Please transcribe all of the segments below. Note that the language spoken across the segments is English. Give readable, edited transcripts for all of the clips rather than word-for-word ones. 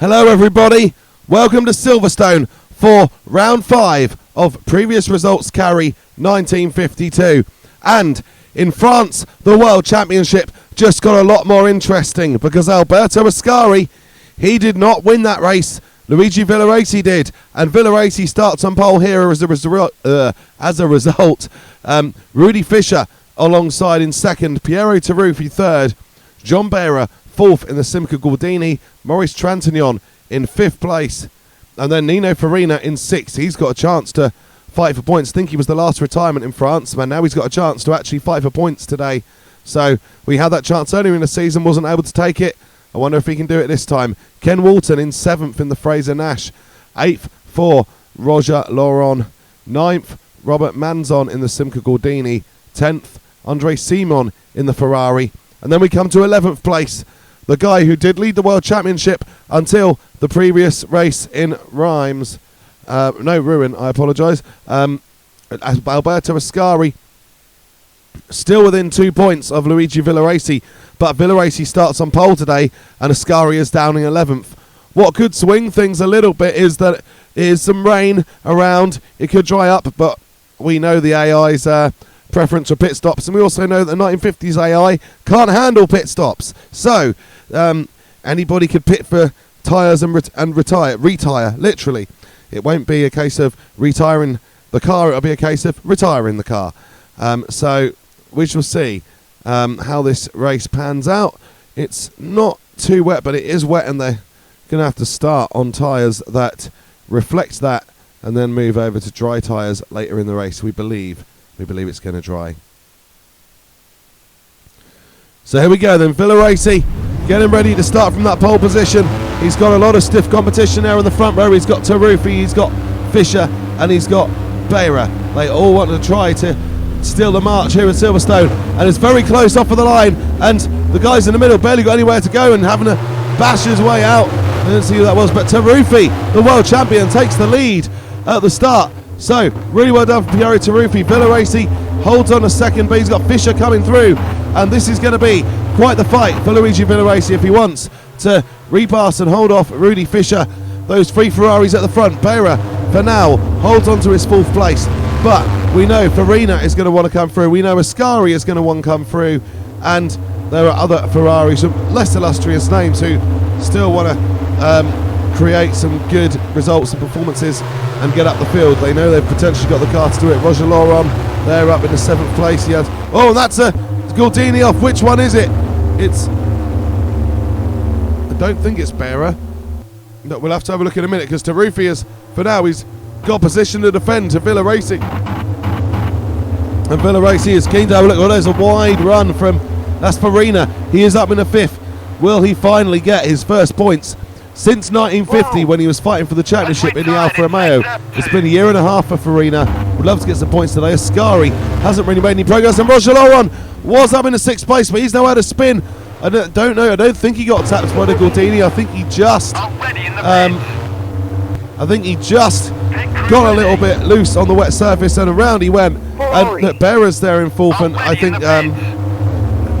Hello everybody, welcome to Silverstone for round 5 of previous results carry 1952. And in France, the World Championship just got a lot more interesting because Alberto Ascari, he did not win that race. Luigi Villoresi did, and Villoresi starts on pole here as a result. Rudifischer alongside in second, pierotaruffi third, jeanbehra fourth in the simcagordini, Maurice Trintignant in 5th place, and then Nino Farina in 6th. He's got a chance to fight for points. I think he was the last retirement in France, but now he's got a chance to actually fight for points today. So we had that chance earlier in the season, wasn't able to take it. I wonder if he can do it this time. Kenwharton in 7th in the frazernash, 8th for Roger Lauron, 9th robertmanzon in the simcagordini, 10th Andre Simon in the Ferrari, and then we come to 11th place. The guy who did lead the World Championship until the previous race in Rouen, I apologise. Alberto Ascari, still within 2 points of Luigi Villoresi, but Villoresi starts on pole today and Ascari is down in 11th. What could swing things a little bit is that is some rain around. It could dry up, but we know the AI's preference for pit stops, and we also know that the 1950s AI can't handle pit stops. So anybody could pit for tyres and retire, literally. It won't be a case of retiring the car, it'll be a case of retiring the car. So we shall see how this race pans out. It's not too wet, but it is wet, and they're going to have to start on tyres that reflect that and then move over to dry tyres later in the race. We believe it's going to dry. So here we go then. Villoresi getting ready to start from that pole position. He's got a lot of stiff competition there in the front row. He's got Taruffi, he's got Fischer, and he's got Behra. They all want to try to steal the march here at Silverstone, and it's very close off of the line, and the guys in the middle barely got anywhere to go and having to bash his way out. I didn't see who that was, but Taruffi, the world champion, takes the lead at the start. So really well done for pierotaruffi. Villoresi holds on a second, but he's got Fischer coming through, and this is going to be quite the fight for Luigi Villoresi if he wants to repass and hold off Rudifischer. Those 3 Ferraris at the front. Behra, for now, holds on to his 4th place, but we know Farina is going to want to come through. We know Ascari is going to want to come through, and there are other Ferraris, some less illustrious names, who still want to create some good results and performances and get up the field. They know they've potentially got the car to do it. Roger Lauron, they're up in the 7th place. He has, oh, that's a Gordini off. Which one is it? It's, I don't think it's Behra. No, we'll have to have a look in a minute, because Taruffi is, for now, he's got position to defend to Villoresi. And Villoresi is keen to have a look. Oh, there's a wide run from, that's Farina. He is up in the 5th. Will he finally get his first points? Since 1950, when he was fighting for the championship in the Alfa Romeo. It's been a year and a half for Farina. Would love to get some points today. Ascari hasn't really made any progress, and Roger Lauron was up in the 6th place, but he's now had a spin. I don't know. I don't think he got tapped by the Gordini. I think he just got a little bit loose on the wet surface, and around he went. And look, Behra's there in 4th, and I think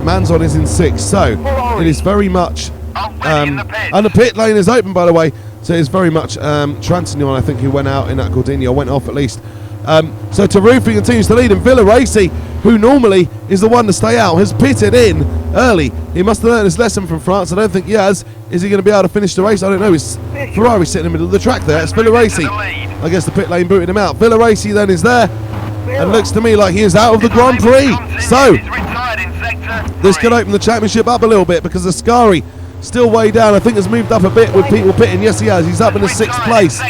Manzon is in 6th. So it is very much. And the pit lane is open, by the way, so it's very much Trintignant, I think, who went out in that Gordini, or went off at least. So Taruffi continues to lead, and Villoresi, who normally is the one to stay out, has pitted in early. He must have learned his lesson from France. I don't think he has. Is he going to be able to finish the race? I don't know. His Ferrari sitting in the middle of the track there. It's Villoresi. I guess the pit lane booted him out. Villoresi then is there, and looks to me like he is out of the Grand Prix. So this could open the championship up a little bit, because Ascari still way down. I think has moved up a bit with people pitting. Yes, he has. He's up in the 6th place,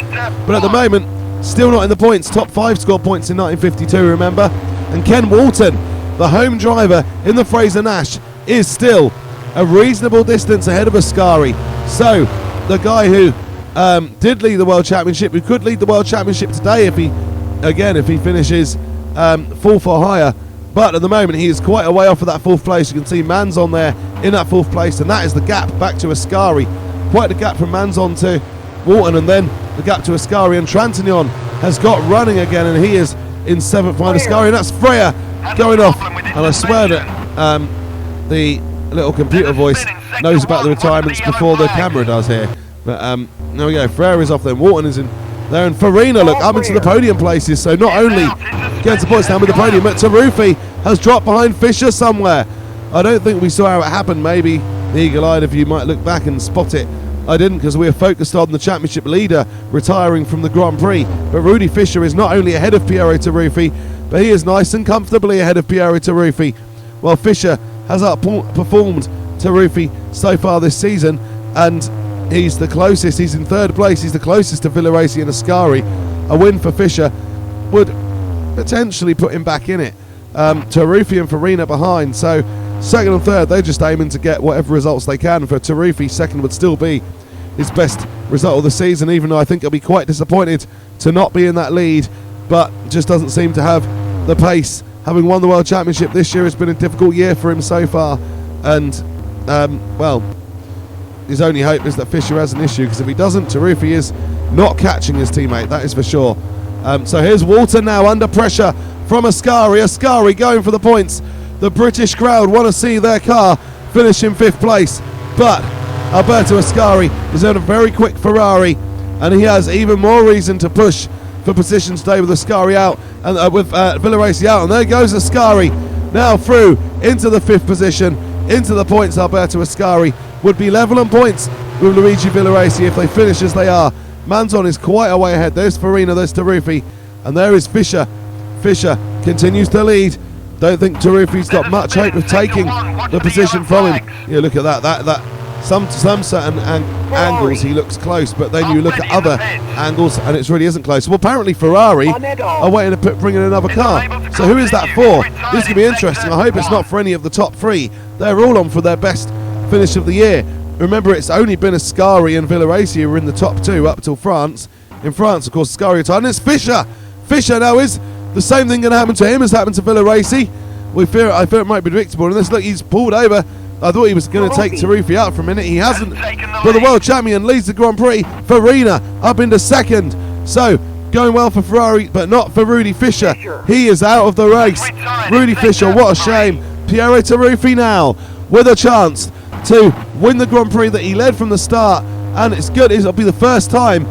but at the moment still not in the points. Top 5 scored points in 1952, remember. And Kenwharton, the home driver in the frazernash, is still a reasonable distance ahead of Ascari. So the guy who did lead the World Championship, who could lead the World Championship today if he finishes 4th or higher, but at the moment he is quite a way off of that 4th place. You can see Manzon there in that 4th place, and that is the gap back to Ascari. Quite the gap from Manzon to Wharton, and then the gap to Ascari, and Trintignant has got running again, and he is in 7th behind Ascari, and that's Freya going off. And I swear that the little computer voice knows about the retirements before the camera does here. But there we go. Ferrari's off then. Wharton is in there, and Farina, look, up into the podium places. So not only gets the points down with the podium, but Taruffi has dropped behind Fischer somewhere. I don't think we saw how it happened. Maybe the eagle-eyed of you might look back and spot it. I didn't, because we were focused on the championship leader retiring from the Grand Prix. But rudifischer is not only ahead of Piero Taruffi, but he is nice and comfortably ahead of Piero Taruffi. While Fischer has outperformed Taruffi so far this season, and he's the closest. He's in third place. He's the closest to Villoresi and Ascari. A win for Fischer would potentially put him back in it. Taruffi and Farina behind. So second and third, they're just aiming to get whatever results they can. For Taruffi, second would still be his best result of the season, even though I think he'll be quite disappointed to not be in that lead, but just doesn't seem to have the pace. Having won the World Championship this year has been a difficult year for him so far, and well, his only hope is that Fischer has an issue, because if he doesn't, Taruffi is not catching his teammate, that is for sure. So here's Walter now under pressure from Ascari. Ascari going for the points. The British crowd want to see their car finish in 5th place, but Alberto Ascari is on a very quick Ferrari, and he has even more reason to push for position today with Ascari out and with Villoresi out. And there goes Ascari now through into the 5th position, into the points. Alberto Ascari would be level on points with Luigi Villoresi if they finish as they are. Manzon is quite a way ahead. There's Farina, there's Taruffi, and there is Fischer. Fischer continues to lead. Don't think Taruffi's got much hope of taking the position from him. You look at that. Some certain angles he looks close, but then you look at other angles and it really isn't close. Well, apparently Ferrari are waiting to bring in another car. So who is that for? This could be interesting. I hope it's not for any of the top 3. They're all on for their best finish of the year. Remember, it's only been Ascari and Villoresi who are in the top 2 up till France. In France, of course, Ascari retired, and it's Fischer. Fischer now is the same thing going to happen to him as happened to Villoresi. I fear it might be predictable. And this, look, he's pulled over. I thought he was going to take Taruffi out for a minute. He hasn't. But the world champion leads the Grand Prix. Farina up into second. So going well for Ferrari, but not for rudifischer. He is out of the race. Rudifischer, what a shame. Piero Taruffi now with a chance to win the Grand Prix that he led from the start. And it's good. It'll be the first time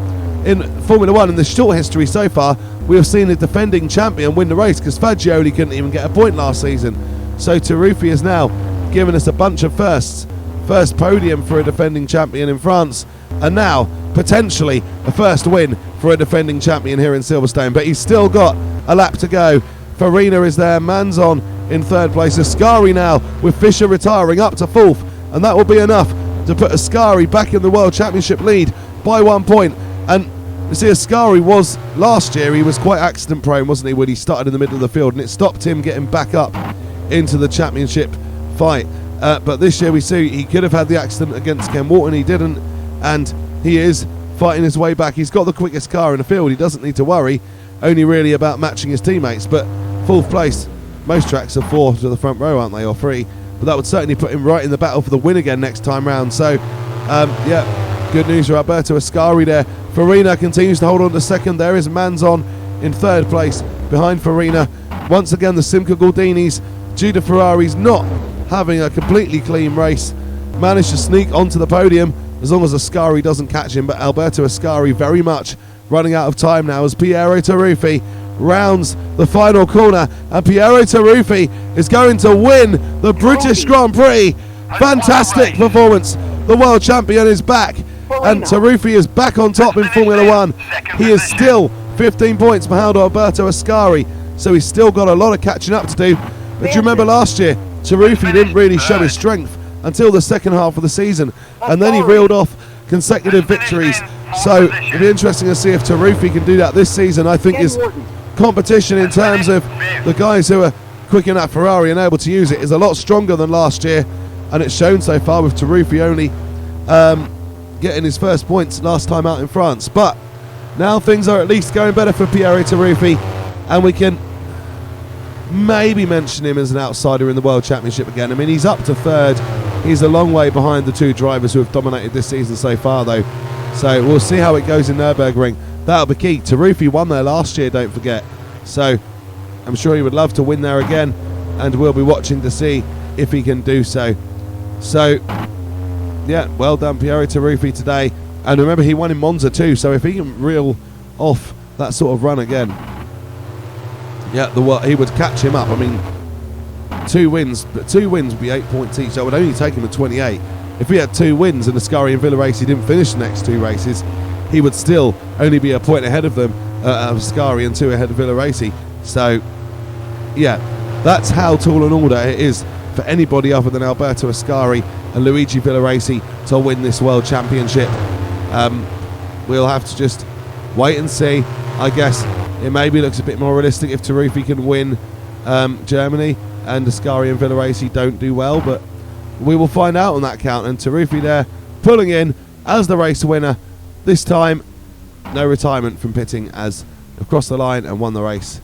in Formula 1 in the short history so far we have seen the defending champion win the race, because Fagioli couldn't even get a point last season. So Taruffi is now giving us a bunch of firsts. First podium for a defending champion in France, and now potentially a first win for a defending champion here in Silverstone. But he's still got a lap to go. Farina is there, Manzon in 3rd place. Ascari now with Fischer retiring up to 4th, and that will be enough to put Ascari back in the World Championship lead by 1 point. And you see, Ascari was last year, he was quite accident prone, wasn't he, when he started in the middle of the field, and it stopped him getting back up into the championship fight. But this year we see he could have had the accident against kenwharton, he didn't, and he is fighting his way back. He's got the quickest car in the field, he doesn't need to worry, only really about matching his teammates. But 4th place, most tracks are 4 to the front row, aren't they, or 3, but that would certainly put him right in the battle for the win again next time round. So yeah, good news for Alberto Ascari there. Farina continues to hold on to 2nd. There is Manzon in 3rd place behind Farina. Once again, the simcagordinis, due to Ferrari's not having a completely clean race, managed to sneak onto the podium as long as Ascari doesn't catch him. But Alberto Ascari very much running out of time now as Piero Taruffi rounds the final corner, and Piero Taruffi is going to win the British Grand Prix. Fantastic performance. The world champion is back, and Taruffi is back on top in Formula 1. He is still 15 points behind Alberto Ascari, so he's still got a lot of catching up to do. But do you remember last year, Taruffi didn't really show his strength until the second half of the season, and then he reeled off consecutive victories. So it'll be interesting to see if Taruffi can do that this season. I think his competition in terms of the guys who are quick in that Ferrari and able to use it is a lot stronger than last year, and it's shown so far with Taruffi only getting his first points last time out in France. But now things are at least going better for Piero Taruffi, and we can maybe mention him as an outsider in the World Championship again. I mean, he's up to 3rd. He's a long way behind the 2 drivers who have dominated this season so far, though. So we'll see how it goes in Nürburgring. That'll be key. Taruffi won there last year, don't forget. So I'm sure he would love to win there again, and we'll be watching to see if he can do so. So yeah, well done Piero Taruffi today. And remember, he won in Monza too, so if he can reel off that sort of run again, yeah, he would catch him up. I mean, 2 wins, but 2 wins would be 8 points each, so it would only take him to 28. If he had 2 wins and Ascari and Villoresi didn't finish the next 2 races, he would still only be a point ahead of them, Ascari, and 2 ahead of Villoresi. So, yeah, that's how tall an order it is for anybody other than Alberto Ascari and Luigi Villoresi to win this World Championship. We'll have to just wait and see. I guess it maybe looks a bit more realistic if Taruffi can win Germany and Ascari and Villoresi don't do well, but we will find out on that count. And Taruffi there pulling in as the race winner. This time, no retirement from pitting, as across the line and won the race.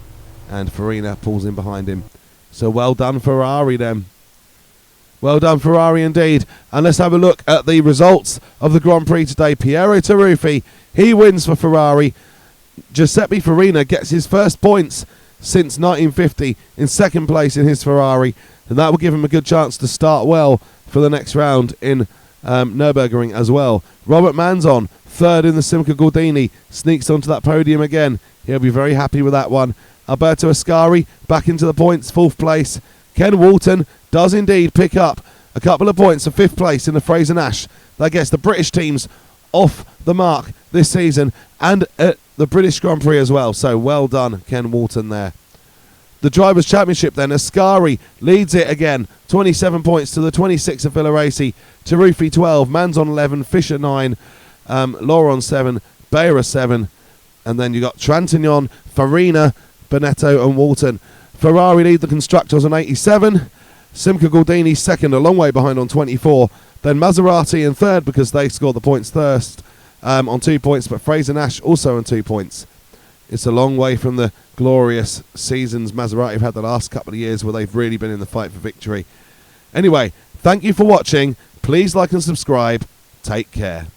And Farina pulls in behind him. So well done Ferrari then. Well done Ferrari indeed. And let's have a look at the results of the Grand Prix today. Piero Taruffi, he wins for Ferrari. Giuseppe Farina gets his first points since 1950 in second place in his Ferrari, and that will give him a good chance to start well for the next round in Nürburgring as well. Robertmanzon, third in the simcagordini, sneaks onto that podium again. He'll be very happy with that one. Alberto Ascari back into the points, 4th place. Kenwharton does indeed pick up a couple of points for 5th place in the frazernash. That gets the British teams off the mark this season and at the British Grand Prix as well. So well done Kenwharton there. The Drivers' Championship then, Ascari leads it again, 27 points to the 26 of Villoresi. Taruffi 12, Manzon 11, Fischer 9, Lauron 7, Behra 7, and then you got Trantagnon, Farina, Bonetto and Walton. Ferrari lead the constructors on 87, simcagordini second, a long way behind on 24, then Maserati in third because they scored the points first on 2 points, but frazernash also on 2 points. It's a long way from the glorious seasons Maserati have had the last couple of years where they've really been in the fight for victory. Anyway, thank you for watching. Please like and subscribe. Take care.